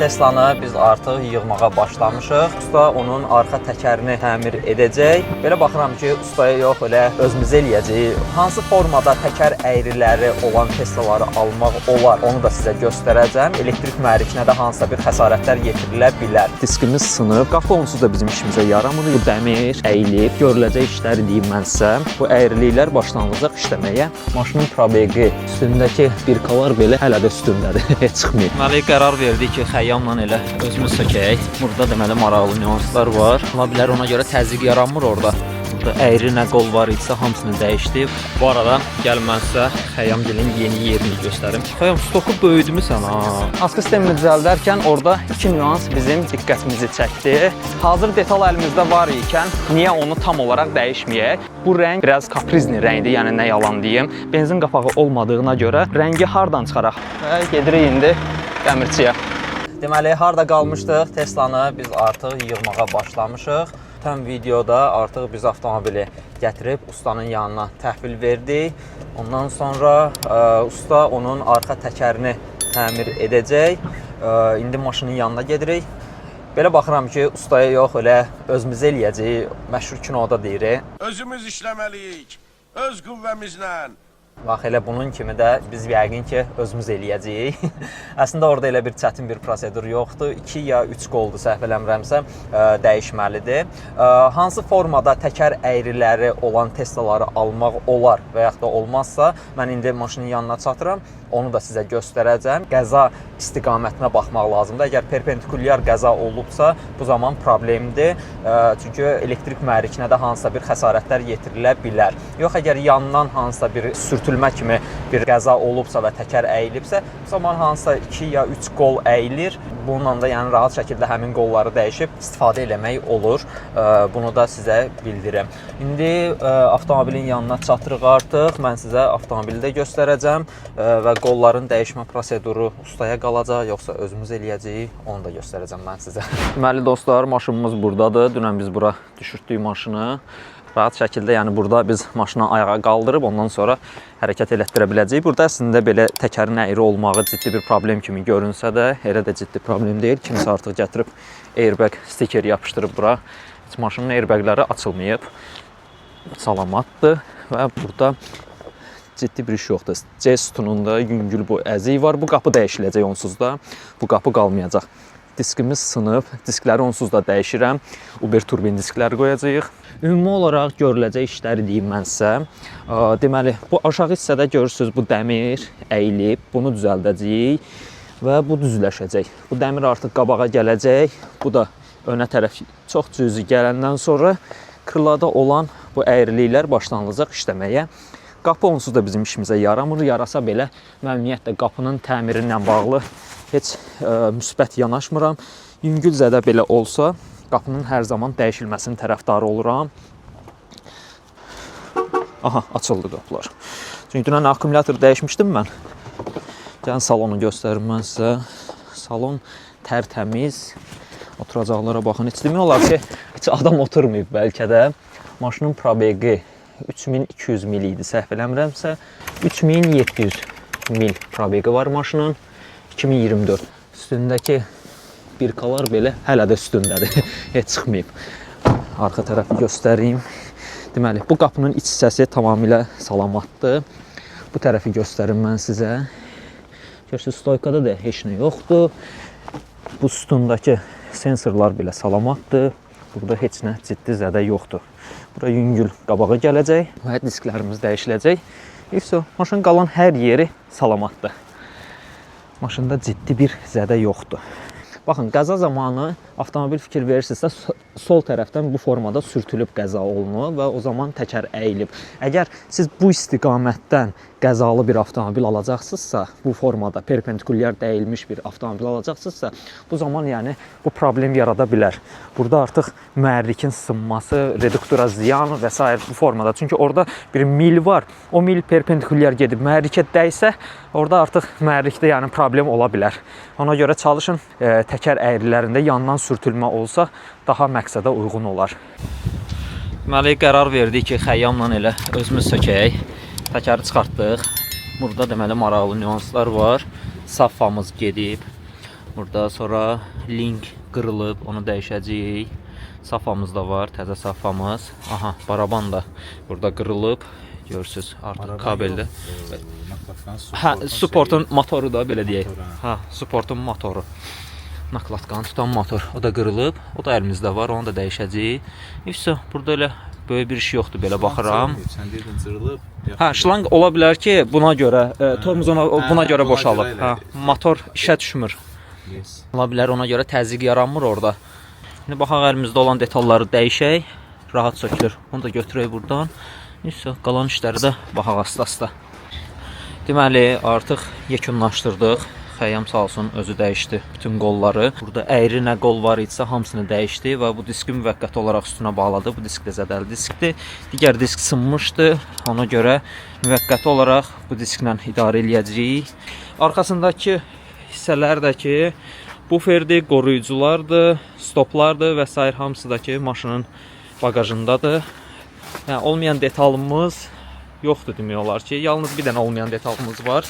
Teslanı biz artıq yığmağa başlamışıq. Usta onun arxa təkərini təmir edəcək. Belə baxıram ki, ustaya yox, elə özümüz eləyəcəyik. Hansı formada təkər əyriləri olan Teslaları almaq olar, onu da sizə göstərəcəm. Elektrik mühərrikinə də hansısa bir xəsarətlər yetirilə bilər. Diskimiz sınıb, qapı onsuz da bizim işimizə yaramır. Bu dəmir əyilib, görüləcək işlər deyim mən sizə. Bu əyriliklər başlanılacaq işləməyə. Maşının probeqi üstündəki birkalar belə hələ də üstündədir, heç çıxmayıb. Deməli, qərar verdik ki, xəyyamla elə özümüz sökək. Burada deməli maraqlı nüanslar var. Ola bilər ona görə təzyiq yaranmır orada. Burada əyri nə qol var idisə hamısını dəyişdim. Bu arada gəlin mən sizə xəyyamgilin yeni yerini göstərim. Xəyyam, stoku böyüdmüsən ha. Askı sistemini düzəldərkən orada iki nüans bizim diqqətimizi çəkdi. Hazır detal əlimizdə var ikən niyə onu tam olaraq dəyişməyək? Bu rəng biraz kaprizni rəngdir, yəni nə yalan deyim. Benzin qapağı olmadığına görə rəngi hardan çıxaraq? Və gedirik indi dəmirçiyə. Deməli, harda qalmışdıq? Teslanı biz artıq yığmağa başlamışıq. Təm videoda artıq biz avtomobili gətirib ustanın yanına təhvil verdik. Ondan sonra usta onun arxa təkərini təmir edəcək. İndi maşının yanına gedirik. Belə baxıram ki, ustaya yox, elə özümüz eləyəcəyik. Məşhur kinoda deyirik. Özümüz işləməliyik, öz qüvvəmizlə. Bax, elə bunun kimi də biz yəqin ki, özümüz eləyəcəyik. Əslində, orada elə bir çətin bir prosedur yoxdur. 2 ya 3 qoldur, səhv eləmirəmsə, dəyişməlidir. Hansı formada təkər əyriləri olan Teslaları almaq olar və yaxud da olmazsa, mən indi maşının yanına çatıram. Onu da sizə göstərəcəm. Qəza istiqamətinə baxmaq lazımdır. Əgər perpendikulyar qəza olubsa, bu zaman problemdir. Çünki elektrik mühərrikinə də hansısa bir xəsarətlər yetirilə bilər. Yox, əgər yandan hansısa bir sürtülmə kimi bir qəza olubsa və təkər əyilibsə, bu zaman hansısa 2 ya 3 qol əyilir. Bununla da yəni rahat şəkildə həmin qolları dəyişib istifadə eləmək olur. Bunu da sizə bildirim. İndi avtomobilin yanına çatırıq artıq. Mən sizə avtomobili də göstərəcəm və qolların dəyişmə proseduru ustaya qalacaq, yoxsa özümüz eləyəcəyik, onu da göstərəcəm mən sizə. Deməli dostlar, maşınımız buradadır. Dünən biz bura düşürtdük maşını. Rahat şəkildə, yəni burada biz maşını ayağa qaldırıb ondan sonra hərəkət elətdirə biləcəyik. Burada əslində belə təkərin əyri olmağı ciddi bir problem kimi görünsə də, elə də ciddi problem deyil. Kimsə artıq gətirib airbag stiker yapışdırıb bura. Heç maşının airbagləri açılmayıb. Salamatdır və burada ciddi bir iş yoxdur. C sütununda yüngül bu əzik var. Bu qapı dəyişiləcək onsuz da. Bu qapı qalmayacaq. Diskimiz sınıb. Diskləri onsuz da dəyişirəm. Uber turbin diskləri qoyacağıq. Ümumi olaraq görüləcək işləri deyim mən sizə. Deməli, bu aşağı hissədə görürsünüz bu dəmir əyilib. Bunu düzəldəcəyik və bu düzləşəcək. Bu dəmir artıq qabağa gələcək. Bu da önə tərəf çox cüzi gələndən sonra krılada olan bu əyriliklər başlanılacaq işləməyə. Qapı onsuz da bizim işimizə yaramır. Yarasa belə mən ümumiyyətlə qapının təmiri ilə bağlı heç müsbət yanaşmıram. Yüngül zədə belə olsa qapının hər zaman dəyişilməsinin tərəfdarı oluram. Aha, açıldı qapılar. Çünki dünən akkumulyator dəyişmişdim mən. Gəlin salonu göstərim mən sizə. Salon tərtəmiz. Oturacaqlara baxın. Heç demək olar ki, heç adam oturmayıb bəlkə də. Maşının probeqi 3200 mil idi, səhv eləmirəmsə. 3700 mil probeqi var maşının. 2024. Üstündəki birkalar belə hələ də üstündədir. Heç çıxmayıb. Arxa tərəfi göstəreyim. Deməli, bu qapının iç hissəsi tamamilə salamatdır. Bu tərəfi göstərim mən sizə. Görürsünüz, stoykada da heç nə yoxdur. Bu sütundakı sensorlar belə salamatdır. Burada heç nə ciddi zədə yoxdur. Bura yüngül qabağa gələcək və disklərimiz dəyişiləcək. Maşının qalan hər yeri salamatdır. Maşında ciddi bir zədə yoxdur. Baxın, qəza zamanı avtomobil fikir verirsinizsə, sol tərəfdən bu formada sürtülüb qəza olunur və o zaman təkər əyilib. Əgər siz bu istiqamətdən qəzalı bir avtomobil alacaqsınızsa, bu formada perpendikulyar dəyilmiş bir avtomobil alacaqsınızsa, bu zaman yəni bu problem yarada bilər. Burada artıq mühərrikin sınması, reduktora ziyan və s. bu formada. Çünki orada bir mil var. O mil perpendikulyar gedib mühərrikə dəysə, orada artıq mühərrikdə yəni problem ola bilər. Ona görə çalışın təkər əyrilərində yandan sürtülmə olsa daha məqsədə uyğun olar. Deməli, qərar verdik ki, xəyyamla elə özümüz sökək. Təkəri çıxartdıq. Burada deməli maraqlı nüanslar var. Safamız gedib. Burada sonra link qırılıb, onu dəyişəcəyik. Safamız da var, təzə safamız. Aha, baraban da burada qırılıb. Görürsüz, artıq kabeldə. Hə, supportun motoru da belə deyək. Hə, supportun motoru. Naklatkanı tutan motor. O da qırılıb. O da əlimizdə var, onu da dəyişəcəyik. İşte burada elə böyük bir iş yoxdur, belə baxıram. Sən dedin cırılıb. Hə, şlanq ola bilər ki, buna görə, tormuz buna görə boşalıb. Hə, motor işə düşmür. Ola bilər, ona görə təzyiq yaranmır orada. İndi baxaq, əlimizdə olan detalları dəyişək. Rahat sökülür. Onu da götürək buradan. Neyse, qalan işləri də baxaq asta-asta. Deməli, artıq yekunlaşdırdıq. Xəyyam sağ olsun özü dəyişdi bütün qolları. Burada əyri nə qol var idisə hamısını dəyişdi və bu diski müvəqqəti olaraq üstünə bağladı. Bu disk də zədəli diskdir. Digər disk sınmışdı. Ona görə müvəqqəti olaraq bu disklə idarə eləyəcəyik. Arxasındakı hissələr də ki, buferdir, qoruyuculardır, stoplardır və s. hamısı da ki, maşının bagajındadır. Yəni, olmayan detalımız yoxdur demək olar ki. Yalnız bir dənə olmayan detalımız var.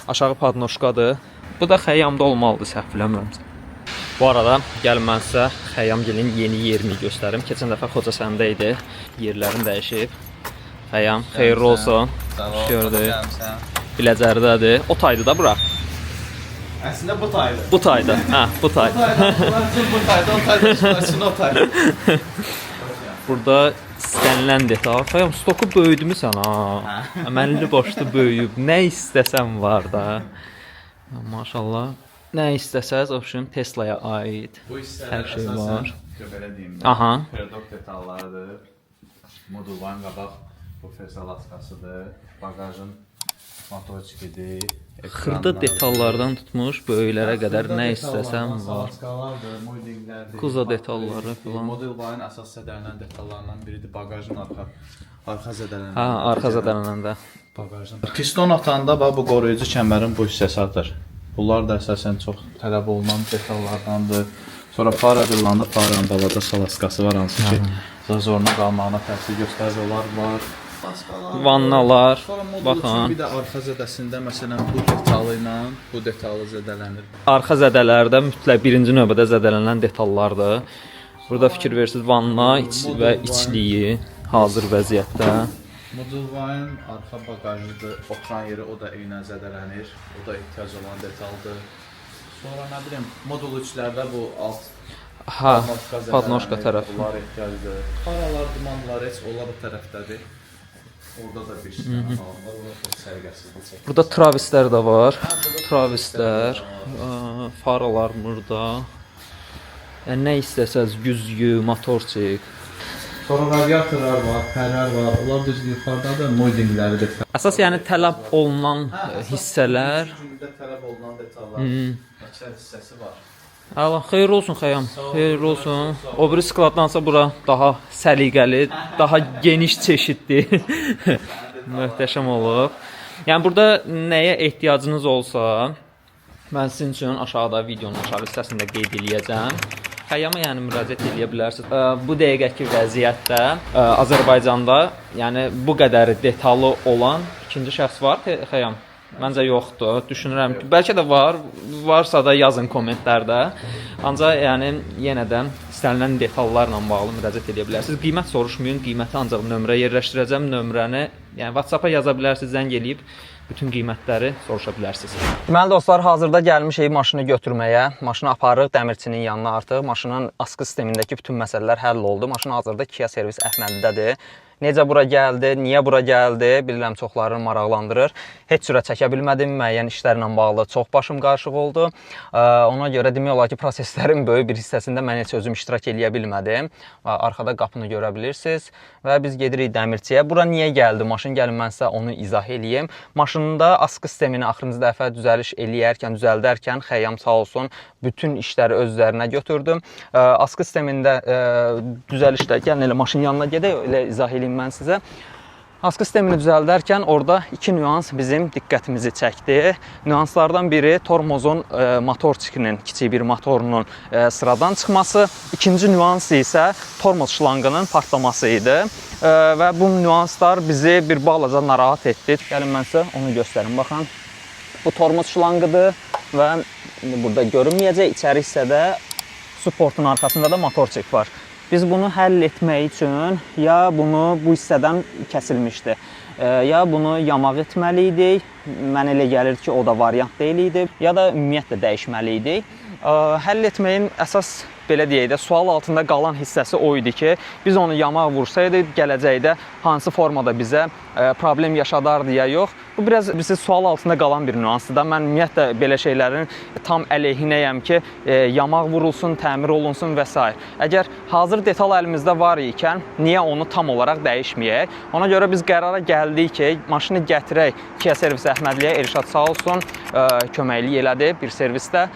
Aşağı padnoşkadır. Bu da Xəyyamda olmalıdır, səhv bilmirəmsə. Bu arada gəlin mən sizə Xəyyamgilin yeni yerini göstərim. Keçən dəfə Xocəsəndə idi. Yerlərini dəyişib. Xəyyam, xeyirli olsun. Gördük. Biləcərdədir. O taydı da bura. Əslində bu taydı. Bu taydı. Hə, bu taydı. Bu taydı, o taydı, o taydı. Burada istənilən detal. Xəyyam, stoku böyüdümü sən ha? Əməlli başlı böyüyüb. Nə istəsən var da. Maşallah. Nə istəsəz, option Tesla'ya aid. Bu hissələr hər şey var. Belə deyim. Aha. Predok detallarıdır. Modulların qabaq bu fesalaskasıdır. Bagajın motorçikidir. Xırda detallardan tutmuş böyüklərə qədər nə istəsən var. Salaskalardır, moldinglərdir. Kuza detalları falan. Modulların əsas zədələnən detallarından biridir bagajın arxa zədələnən. Hə, arxa zədələnəndə. Bagajın. Piston atanda bax bu qoruyucu kəmərin bu hissəsi atır. Bunlar da əsasən çox tələb olunan detallardandır. Sonra fara qırılanda faranın balaca salaskası var hansı ki, zoruna qalmağına təsir göstərir. Onlar var. Vannalar. Sonra modul üçün Baxın. bir də arxa zədəsində məsələn bu detalı ilə bu detalı zədələnir. Arxa zədələrdə mütləq birinci növbədə zədələnən detallardır. Burada fikir versiniz, vanna və içliyi hazır vəziyyətdə. Modulların arxa bagajıdır, oturan yeri o da eynən zədələnir. O da ehtiyac olan detaldır. Sonra nə bilim, modul içlərdə bu alt Hə, padnoşka tərəfi. Bunlar ehtiyacdır. Faralar, dumanlar heç onlar bu tərəfdədir. Orada da bir şey var, orada çox sərgəsizlik çəkir. Burada travislər də var. Travislər, faralar burada. Yəni nə istəsəz, güzgü, motorçik. Sonra radiatorlar var, pərlər var. Onlar düz yuxarıdadır, moldingləridir. Əsas yəni tələb olunan hissələr. Gündə tələb olunan detallar, əksər hissəsi var. Allah xeyir olsun Xəyyam. Xeyir olsun. O biri skladdansa bura daha səliqəli, daha geniş çeşidli. Möhtəşəm olub. Yəni burada nəyə ehtiyacınız olsa, mən sizin üçün aşağıda videonun aşağı hissəsində qeyd eləyəcəm. Xəyyama yəni müraciət edə bilərsiniz. Bu dəqiqəki vəziyyətdə Azərbaycanda yəni bu qədər detallı olan ikinci şəxs var Xəyyam? Məncə yoxdur. Düşünürəm ki, bəlkə də var. Varsa da yazın kommentlərdə. Ancaq yəni yenə də istənilən detallarla bağlı müraciət edə bilərsiniz. Qiymət soruşmayın. Qiyməti ancaq nömrə yerləşdirəcəm. Nömrəni yəni WhatsApp-a yaza bilərsiniz, zəng eləyib bütün qiymətləri soruşa bilərsiniz. Deməli dostlar, hazırda gəlmişik maşını götürməyə. Maşını aparırıq dəmirçinin yanına artıq. Maşının askı sistemindəki bütün məsələlər həll oldu. Maşın hazırda Kia Servis Əhmədidədir. Necə bura gəldi, niyə bura gəldi, bilirəm çoxlarını maraqlandırır. Heç sürət çəkə bilmədim, müəyyən işlərlə bağlı çox başım qarışıq oldu. Ona görə demək olar ki, proseslərin böyük bir hissəsində mən heç özüm iştirak eləyə bilmədim. Arxada qapını görə bilirsiniz və biz gedirik dəmirçiyə. Bura niyə gəldi maşın? Gəlin mən sizə onu izah eləyim. Maşında askı sistemini axırıncı dəfə düzəliş eləyərkən, düzəldərkən Xəyyam sağ olsun bütün işləri öz üzərinə götürdüm. Askı sistemində düzəlişdə, gəlin elə maşın yanına gedək, elə izah eləyim mən sizə. Askı sistemini düzəldərkən orada iki nüans bizim diqqətimizi çəkdi. Nüanslardan biri tormozun motorçikinin, kiçik bir motorunun sıradan çıxması. İkinci nüans isə tormoz şlanqının partlaması idi. Və bu nüanslar bizi bir balaca narahat etdi. Gəlin mən sizə onu göstərim. Baxın, bu tormoz şlanqıdır və burada görünməyəcək. İçəri hissədə supportun arxasında da motorçik var. Biz bunu həll etmək üçün ya bunu bu hissədən kəsilmişdi, ya bunu yamaq etməli idik. Mən elə gəlir ki, o da variant deyil idi, ya da ümumiyyətlə dəyişməli idik. Həll etməyin əsas, belə deyək də, sual altında qalan hissəsi o idi ki, biz onu yamaq vursaydı, gələcəkdə hansı formada bizə problem yaşadardı ya yox. Bu biraz bizi sual altında qalan bir nüansdır da. Mən ümumiyyətlə belə şeylərin tam əleyhinəyəm ki, yamaq vurulsun, təmir olunsun və s. Əgər hazır detal əlimizdə var ikən, niyə onu tam olaraq dəyişməyək? Ona görə biz qərara gəldik ki, maşını gətirək Kia Servis Əhmədliyə. Elşad sağ olsun, köməklik elədi bir servisdə.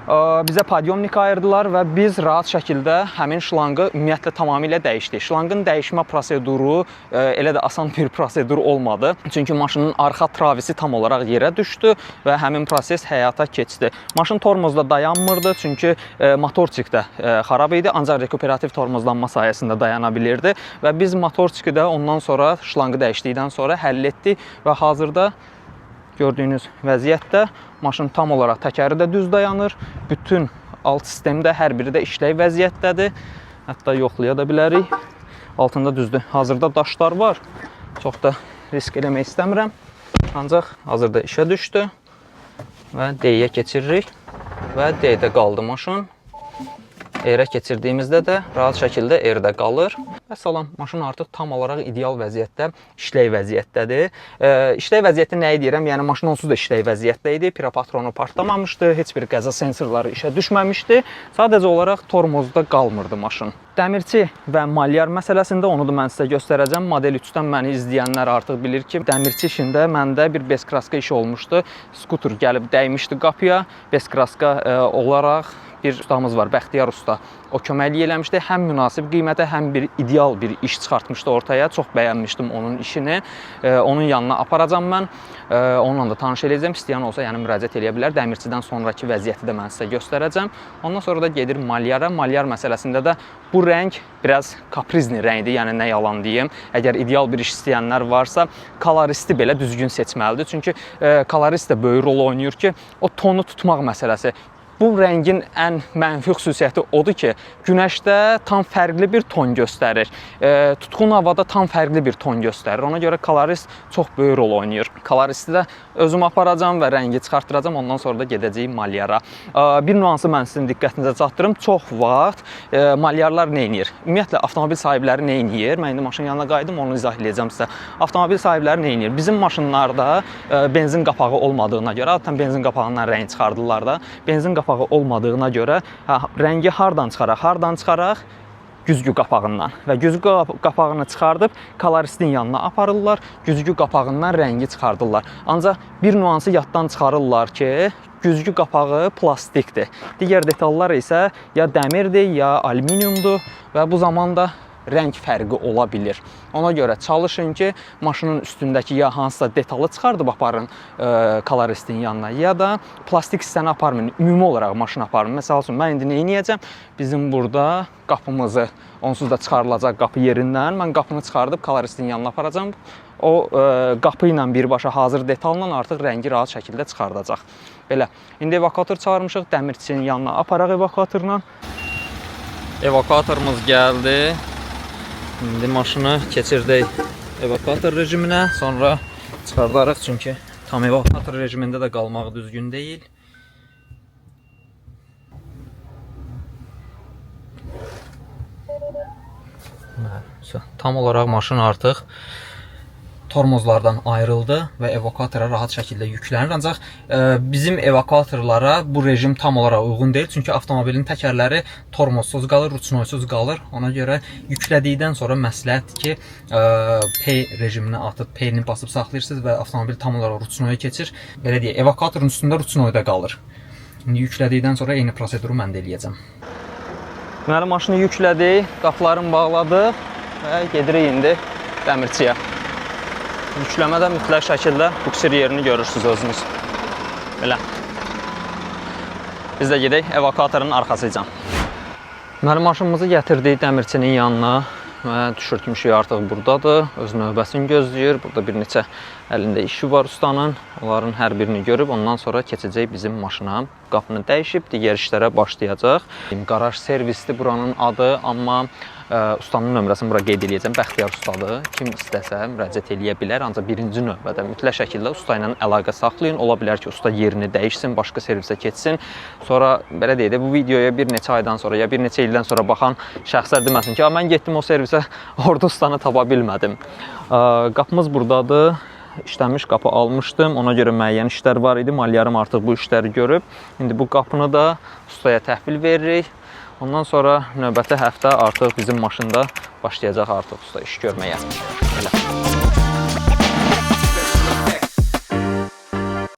Bizə podyomnik ayırdılar və biz rahat şəkildə həmin şlanqı ümumiyyətlə tamamilə dəyişdik. Şlanqın dəyişmə proseduru elə də asan bir prosedur olmadı. Çünki maşının arxa travisi tam olaraq yerə düşdü və həmin proses həyata keçdi. Maşın tormozda dayanmırdı, çünki motorçik də xarab idi, ancaq rekuperativ tormozlanma sayəsində dayana bilirdi. Və biz motorçiki də ondan sonra, şlanqı dəyişdikdən sonra həll etdik və hazırda gördüyünüz vəziyyətdə maşın tam olaraq təkəri də düz dayanır. Bütün alt sistemdə hər biri də işlək vəziyyətdədir. Hətta yoxlaya da bilərik. Altında düzdür. Hazırda daşlar var. Çox da risk eləmək istəmirəm. Ancaq hazırda işə düşdü. Və D-yə keçiririk. Və D-də qaldı maşın. R-ə keçirdiyimizdə də rahat şəkildə R-də qalır. Və salam, maşın artıq tam olaraq ideal vəziyyətdə, işlək vəziyyətdədir. İşlək vəziyyətdə nəyi deyirəm? Yəni maşın onsuz da işlək vəziyyətdə idi. Pirapatronu partlamamışdı, heç bir qəza sensorları işə düşməmişdi. Sadəcə olaraq tormozda qalmırdı maşın. Dəmirçi və malyar məsələsində onu da mən sizə göstərəcəm. Model 3-dən məni izləyənlər artıq bilir ki, dəmirçi işində məndə bir beskraska işi olmuşdu. Skuter gəlib dəymişdi qapıya. Beskraska olaraq bir ustamız var, Bəxtiyar usta. O köməklik eləmişdi. Həm münasib qiymətə, həm bir ideal bir iş çıxartmışdı ortaya. Çox bəyənmişdim onun işini. Onun yanına aparacam mən. Onunla da tanış eləyəcəm. İstəyən olsa yəni müraciət eləyə bilər. Dəmirçidən sonraki vəziyyəti də mən sizə göstərəcəm. Ondan sonra da gedir malyara. Malyar məsələsində də bu rəng biraz kaprizni rəngdir. Yəni nə yalan deyim. Əgər ideal bir iş istəyənlər varsa, koloristi belə düzgün seçməlidir. Çünki kolorist də böyük rol oynayır ki, o tonu tutmaq məsələsi. Bu rəngin ən mənfi xüsusiyyəti odur ki, günəşdə tam fərqli bir ton göstərir. Tutqun havada tam fərqli bir ton göstərir. Ona görə kolorist çox böyük rol oynayır. Koloristi də özüm aparacam və rəngi çıxartdıracam. Ondan sonra da gedəcəyik malyara. Bir nüansı mən sizin diqqətinizə çatdırım. Çox vaxt malyarlar nə edir? Ümumiyyətlə, avtomobil sahibləri nə edir? Mən indi maşının yanına qayıdım, onu izah edəcəm sizə. Avtomobil sahibləri nə edir? Bizim maşınlarda benzin qapağı olmadığına görə, adətən benzin qapağından rəng çıxardırlar da. Benzin qapağı olmadığına görə rəngi hardan çıxaraq? Güzgü qapağından. Və güzgü qapağını çıxardıb koloristin yanına aparırlar, güzgü qapağından rəngi çıxardırlar. Ancaq bir nüansı yaddan çıxarırlar ki, güzgü qapağı plastikdir. Digər detallar isə ya dəmirdir, ya alüminiumdur və bu zamanda rəng fərqi ola bilir. Ona görə çalışın ki, maşının üstündəki ya hansısa detalı çıxardıb aparın koloristin yanına, ya da plastik hissəni aparmayın, ümumi olaraq maşını aparın. Məsəl üçün, mən indi nə edəcəm? Bizim burada qapımızı, onsuz da çıxarılacaq qapı yerindən, mən qapını çıxardıb koloristin yanına aparacam. O qapı ilə birbaşa hazır detalla artıq rəngi rahat şəkildə çıxardacaq. Belə, indi evakuator çağırmışıq, dəmirçinin yanına aparaq evakuatorla. Evakuatorumuz gəldi. İndi maşını keçirdək evakuator rejiminə, sonra çıxardarıq, çünki tam evakuator rejimində də qalmaq düzgün deyil. Tam olaraq maşın artıq tormozlardan ayrıldı və evakuatora rahat şəkildə yüklənir. Ancaq bizim evakuatorlara bu rejim tam olaraq uyğun deyil. Çünki avtomobilin təkərləri tormozsuz qalır, ruçnoysuz qalır. Ona görə yüklədikdən sonra məsləhətdir ki, P rejiminə atıb P-ni basıb saxlayırsınız və avtomobil tam olaraq ruçnoya keçir. Belə deyək, evakuatorun üstündə ruçnoyda qalır. İndi yüklədikdən sonra eyni proseduru mən də eləyəcəm. Deməli, maşını yüklədik, qapılarını bağladıq və gedirik indi dəmirçiyə. Yükləmədə mütləq şəkildə buksir yerini görürsünüz özünüz. Belə. Biz də gedək evakuatorun arxasıcan. Deməli, maşınımızı gətirdik dəmirçinin yanına. və düşürtmüşük artıq buradadır. Öz növbəsini gözləyir. Burada bir neçə əlində işi var ustanın. Onların hər birini görüb ondan sonra keçəcək bizim maşına. Qapını dəyişib digər işlərə başlayacaq. Qaraj servisdir buranın adı, amma ustanın nömrəsini bura qeyd edəcəm. Bəxtiyar ustadır. Kim istəsə müraciət eləyə bilər. Ancaq birinci növbədə mütləq şəkildə usta ilə əlaqə saxlayın. Ola bilər ki, usta yerini dəyişsin, başqa servisə keçsin. Sonra belə deyək də bu videoya bir neçə aydan sonra ya bir neçə ildən sonra baxan şəxslər deməsin ki, mən getdim o servisə, orada ustanı tapa bilmədim. Qapımız buradadır. İşləmiş qapı almışdım. Ona görə müəyyən işlər var idi. Maliyyarım artıq bu işləri görüb. İndi bu qapını da ustaya təhvil veririk. Ondan sonra növbəti həftə artıq bizim maşında başlayacaq artıq usta iş görməyə.